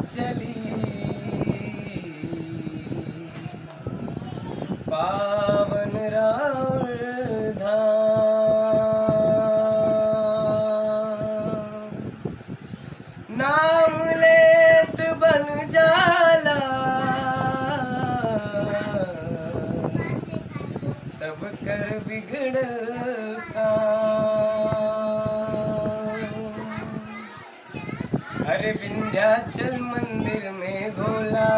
चली पावन राउर धाम। नाम लेत बन जाला सब कर बिगड़ल काम। अरे विंध्याचल मंदिर में भोला,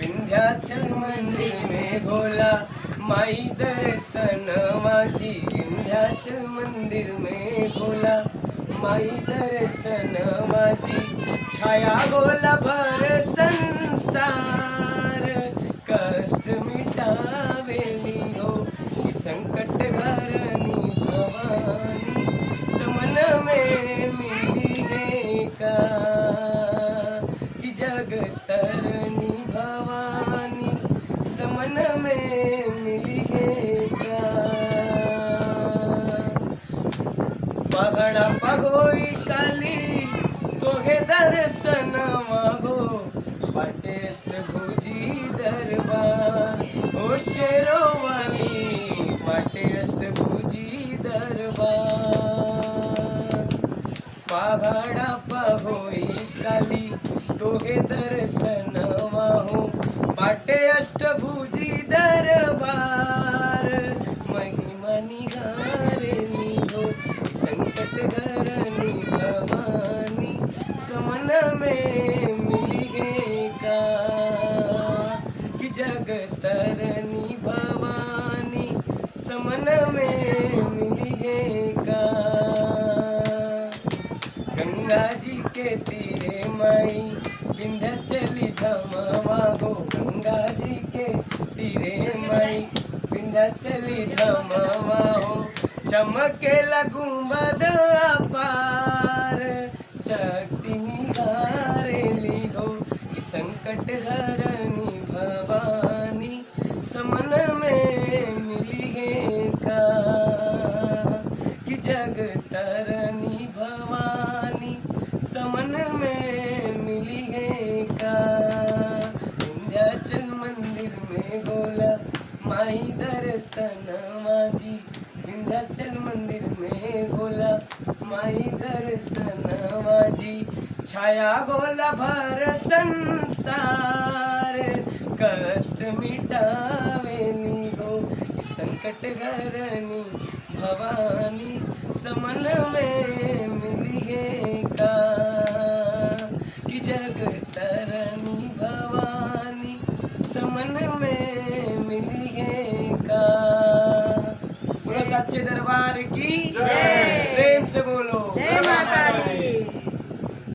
विंध्याचल मंदिर में भोला माई दर्शनवा जी। विंध्याचल मंदिर में भोला माई दर्शनवा जी। छाया गोला भर संसार कष्ट मिटावेली हो कि संकट हरनी भवानी समन में मिली है का कि जग तरनी भवानी समन में मिली है का। पगड़ा पगोई काली तोहे दर्शन मागो पाटेष्ट भुजी दरबार ओ शेरो वाली पाटेष्ट भुजी दरबार। पगड़ा पगोई काली तोहे दर्शन माहो पाटे अष्टभुजी दरबार। महिमा निहारेली हो संकट हरनी भवानी समन में मिली है का कि जग तरनी भवानी समन में मिली है का। गंगा जी के तीरे माई विंध्याचली धामवा हो। गंगा जी के तीरे माई विंध्याचली धामवा हो। चमकेला गुंबद अपार शक्ति निहारेली हो कि संकट हरनी भवानी समन में मिली है का कि जग तरनी भवानी समन में मिली है का। विंध्याचल मंदिर में भोला माई दर्शनवा जी। विंध्याचल मंदिर में भोला माई दर्शनवा जी। छाया गोला भर संसार कष्ट मिटावेली हो कि संकट हरनी भवानी समन में मिली है का कि जग तरनी भवानी समन में मिली है का। पूरा सच्चे दरबार की प्रेम से बोलो जय माता दी।